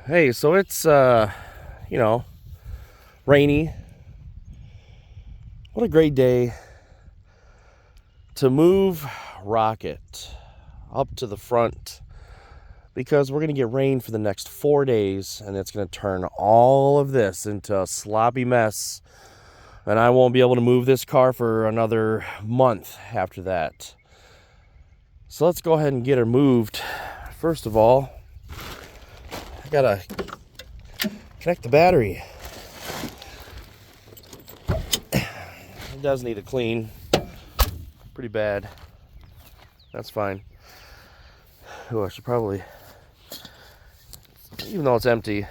Hey, so it's rainy. What a great day to move Rocket up to the front because we're going to get rain for the next 4 days and it's going to turn all of this into a sloppy mess. And I won't be able to move this car for another month after that. So let's go ahead and get her moved. First of all, I got to connect the battery. It does need a clean. Pretty bad. That's fine. Oh, I should probably, even though it's empty,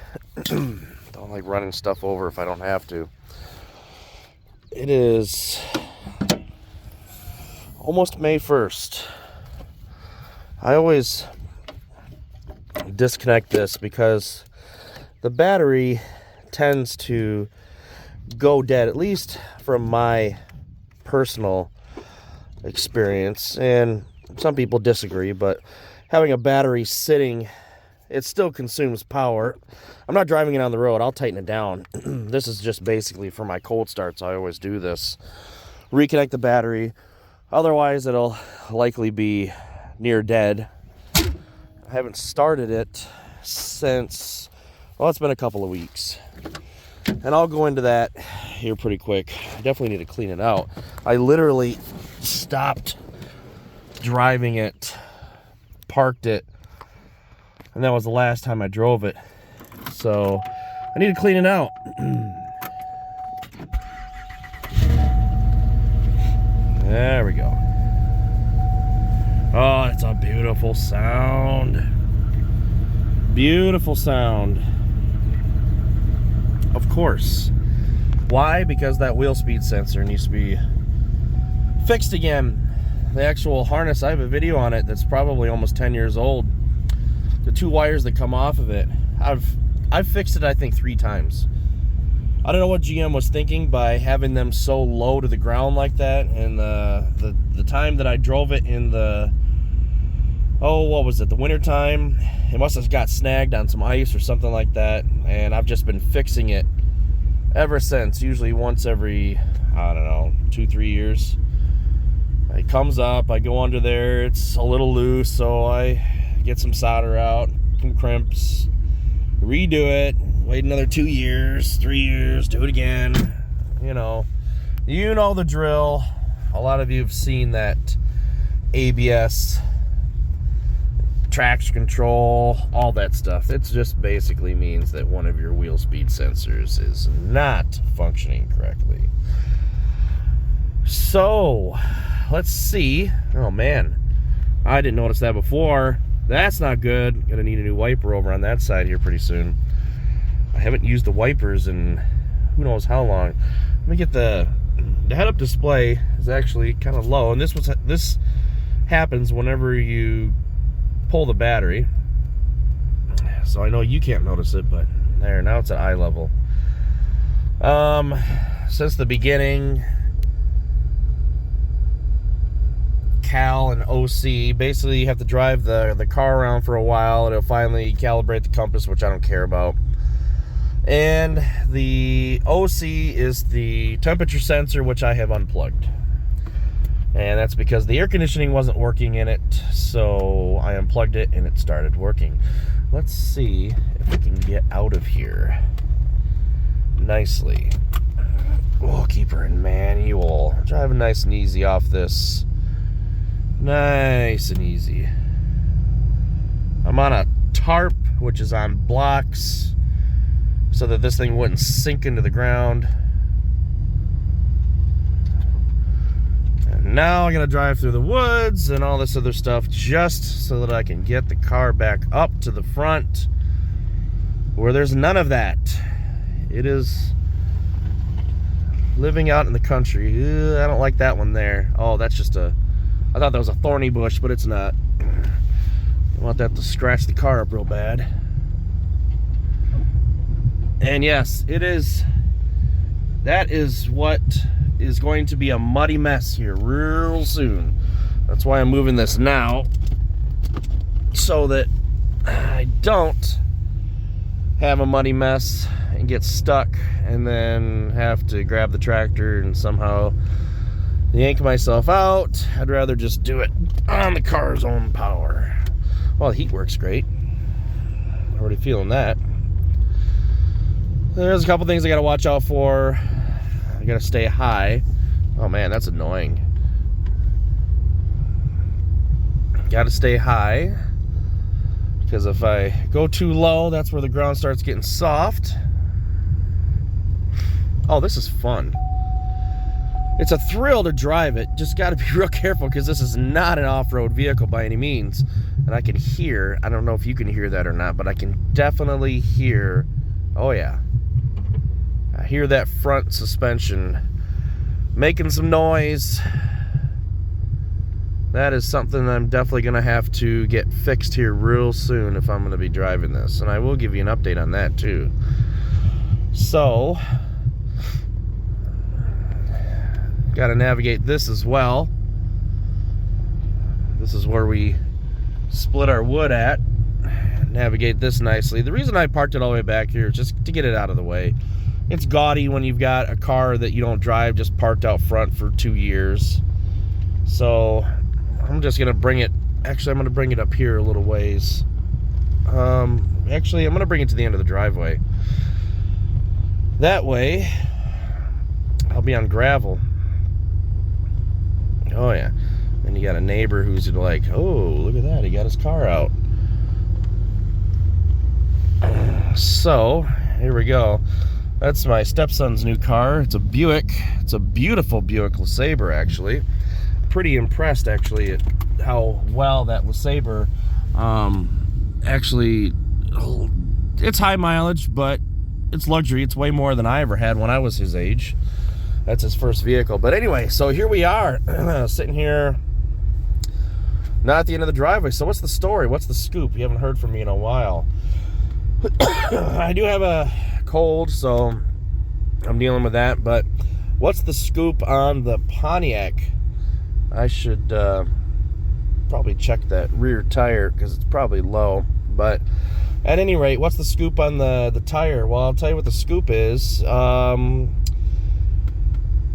don't like running stuff over if I don't have to. It is almost May 1st. I always disconnect this because the battery tends to go dead, at least from my personal experience, and some people disagree, but having a battery sitting, it still consumes power. I'm not driving it on the road. I'll tighten it down. This is just basically for my cold starts. I always do this. Reconnect the battery. Otherwise, it'll likely be near dead. I haven't started it since, well, it's been a couple of weeks. And I'll go into that here pretty quick. I definitely need to clean it out. I literally stopped driving it, parked it, and that was the last time I drove it. So I need to clean it out. There we go. Oh, it's a beautiful sound. Beautiful sound. Of course. Why? Because that wheel speed sensor needs to be fixed again. The actual harness, I have a video on it that's probably almost 10 years old. The two wires that come off of it, I've fixed it I think 3 times. I don't know what GM was thinking by having them so low to the ground like that. And the time that I drove it in the, what was it, the winter time, it must have got snagged on some ice or something like that, and I've just been fixing it ever since, usually once every, I don't know, 2-3 years. It comes up, I go under there, it's a little loose, so I get some solder out, some crimps, redo it, wait another 2 years, 3 years, do it again. You know the drill. A lot of you have seen that ABS, traction control, all that stuff. It just basically means that one of your wheel speed sensors is not functioning correctly. So let's see. Oh man, I didn't notice that before. That's not good. Gonna need a new wiper over on that side here pretty soon. I haven't used the wipers in who knows how long. Let me get the head-up display is actually kind of low, and this happens whenever you pull the battery, so I know you can't notice it, but there, now it's at eye level. Since the beginning, Cal and OC, basically you have to drive the car around for a while and it'll finally calibrate the compass, which I don't care about. And the OC is the temperature sensor, which I have unplugged. And that's because the air conditioning wasn't working in it, so I unplugged it and it started working. Let's see if we can get out of here nicely. We'll keep her in manual. Driving nice and easy off this. Nice and easy. I'm on a tarp, which is on blocks, so that this thing wouldn't sink into the ground. Now I'm gonna drive through the woods and all this other stuff just so that I can get the car back up to the front where there's none of that. It is living out in the country. I don't like that one there. Oh, that's just I thought that was a thorny bush, but it's not. I want that to scratch the car up real bad. And yes, it is. That is what is going to be a muddy mess here real soon. That's why I'm moving this now, so that I don't have a muddy mess and get stuck and then have to grab the tractor and somehow yank myself out. I'd rather just do it on the car's own power. Well, the heat works great. Already feeling that. There's a couple things I gotta watch out for. I gotta stay high. Oh man, that's annoying. Gotta stay high, because if I go too low, that's where the ground starts getting soft. Oh, this is fun. It's a thrill to drive it. Just got to be real careful, because this is not an off-road vehicle by any means. And I can hear, I don't know if you can hear that or not, but I can definitely hear, oh yeah, I hear that front suspension making some noise. That is something I'm definitely going to have to get fixed here real soon if I'm going to be driving this. And I will give you an update on that too. So, got to navigate this as well. This is where we split our wood at. Navigate this nicely. The reason I parked it all the way back here is just to get it out of the way. It's gaudy when you've got a car that you don't drive just parked out front for 2 years. So I'm just gonna bring it, actually I'm gonna bring it up here a little ways. Actually I'm gonna bring it to the end of the driveway. That way I'll be on gravel. Oh yeah. And you got a neighbor who's like, oh, look at that, he got his car out. So here we go. That's my stepson's new car. It's a Buick. It's a beautiful Buick LeSabre, actually. Pretty impressed, actually, at how well that LeSabre actually, it's high mileage, but it's luxury. It's way more than I ever had when I was his age. That's his first vehicle. But anyway, so here we are, sitting here, not at the end of the driveway. So what's the story? What's the scoop? You haven't heard from me in a while. I do have a cold, so I'm dealing with that. But what's the scoop on the Pontiac? I should probably check that rear tire, because it's probably low. But at any rate, what's the scoop on the tire? Well, I'll tell you what the scoop is.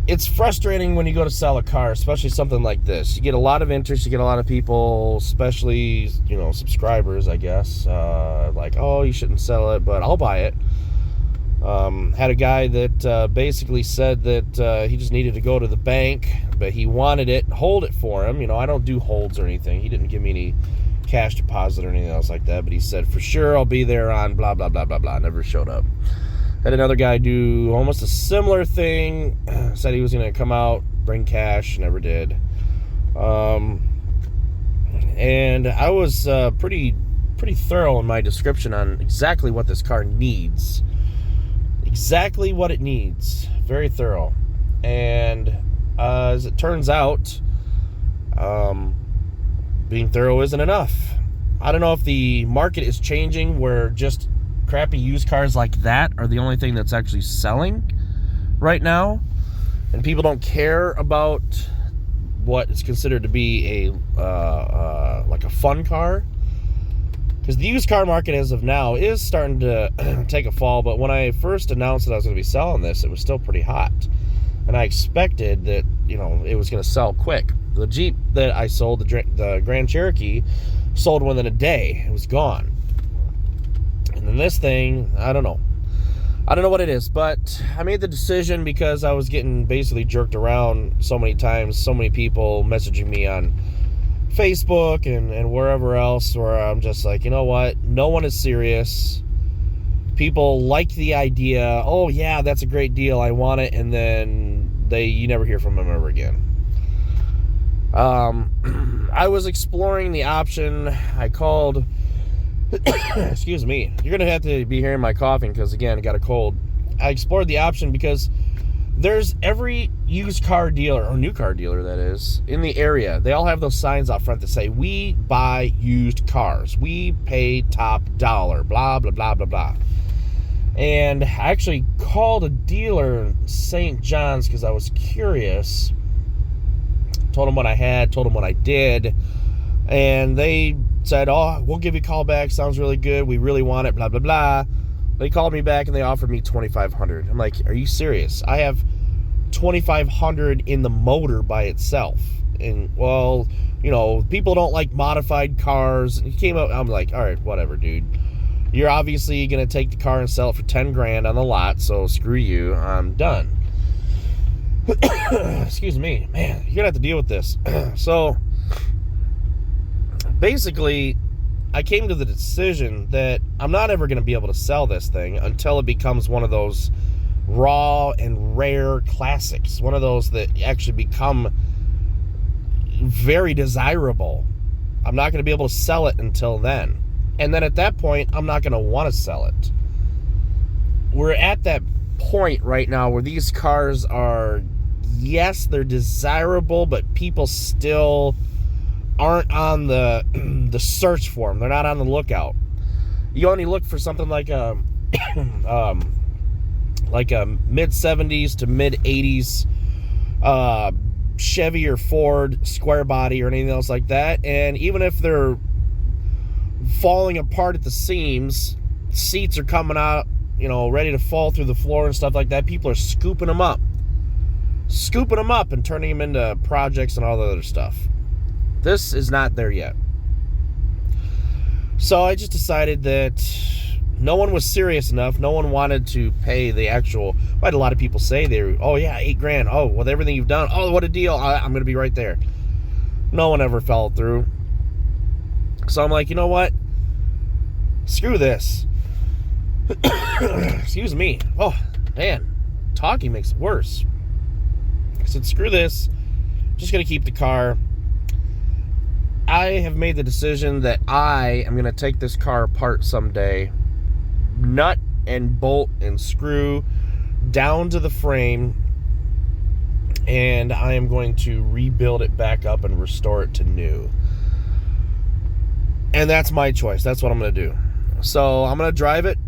It's frustrating when you go to sell a car, especially something like this. You get a lot of interest, you get a lot of people, especially, you know, subscribers, I guess, like, oh, you shouldn't sell it, but I'll buy it. Had a guy that basically said that he just needed to go to the bank, but he wanted it, hold it for him. You know, I don't do holds or anything. He didn't give me any cash deposit or anything else like that, but he said, for sure, I'll be there on blah, blah, blah, blah, blah. Never showed up. Had another guy do almost a similar thing. Said he was going to come out, bring cash, never did. And I was pretty thorough in my description on exactly what this car needs. Exactly what it needs. Very thorough. And as it turns out, being thorough isn't enough. I don't know if the market is changing where just crappy used cars like that are the only thing that's actually selling right now, and people don't care about what is considered to be a like a fun car, because the used car market as of now is starting to take a fall. But when I first announced that I was going to be selling this, it was still pretty hot, and I expected that, you know, it was going to sell quick. The Jeep that I sold, the Grand Cherokee, sold within a day. It was gone. And then this thing, I don't know what it is, but I made the decision because I was getting basically jerked around so many times, so many people messaging me on Facebook and wherever else, where I'm just like, you know what, no one is serious. People like the idea, oh yeah, that's a great deal, I want it, and then you never hear from them ever again. I was exploring the option. I called excuse me, you're gonna have to be hearing my coughing because, again, I got a cold. I explored the option because there's every used car dealer, or new car dealer that is, in the area, they all have those signs out front that say, we buy used cars, we pay top dollar, blah blah blah blah blah. And I actually called a dealer in St. John's because I was curious. Told them what I had, told them what I did, and they said, oh, we'll give you a call back, sounds really good, we really want it, blah blah blah. They called me back and they offered me $2,500. I'm like, are you serious? I have $2,500 in the motor by itself. And, well, you know, people don't like modified cars. He came up, I'm like, all right, whatever, dude. You're obviously going to take the car and sell it for 10 grand on the lot, so screw you. I'm done. Excuse me. Man, you're going to have to deal with this. So, basically, I came to the decision that I'm not ever going to be able to sell this thing until it becomes one of those raw and rare classics. One of those that actually become very desirable. I'm not going to be able to sell it until then. And then at that point, I'm not going to want to sell it. We're at that point right now where these cars are, yes, they're desirable, but people still aren't on the search for them. They're not on the lookout. You only look for something like a mid-70s to mid-80s Chevy or Ford square body or anything else like that. And even if they're falling apart at the seams, seats are coming out, you know, ready to fall through the floor and stuff like that, people are scooping them up and turning them into projects and all the other stuff. This is not there yet. So I just decided that no one was serious enough. No one wanted to pay the actual. I had a lot of people say they were, oh yeah, $8 grand. Oh, with everything you've done. Oh, what a deal. I'm going to be right there. No one ever followed through. So I'm like, you know what? Screw this. Excuse me. Oh, man. Talking makes it worse. I said, screw this. I'm just going to keep the car. I have made the decision that I am going to take this car apart someday. Nut and bolt and screw down to the frame. And I am going to rebuild it back up and restore it to new. And that's my choice. That's what I'm going to do. So I'm going to drive it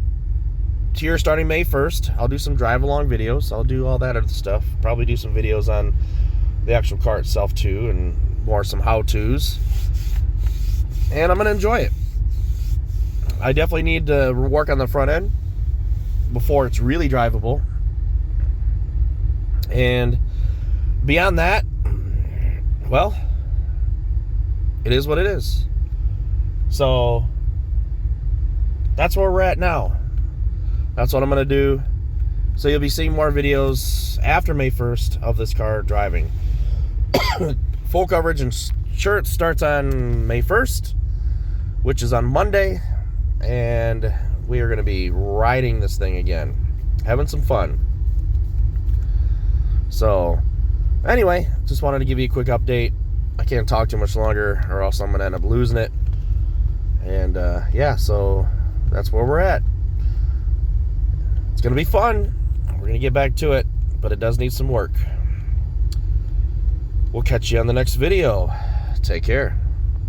here starting May 1st. I'll do some drive-along videos. I'll do all that other stuff. Probably do some videos on the actual car itself too, and more some how-tos. And I'm going to enjoy it. I definitely need to work on the front end before it's really drivable. And beyond that, well, it is what it is. So that's where we're at now. That's what I'm going to do. So you'll be seeing more videos after May 1st of this car driving. Full coverage and shirt starts on May 1st, which is on Monday. And we are going to be riding this thing again. Having some fun. So anyway, just wanted to give you a quick update. I can't talk too much longer or else I'm going to end up losing it. And yeah, so that's where we're at. It's going to be fun. We're going to get back to it, but it does need some work. We'll catch you on the next video. Take care.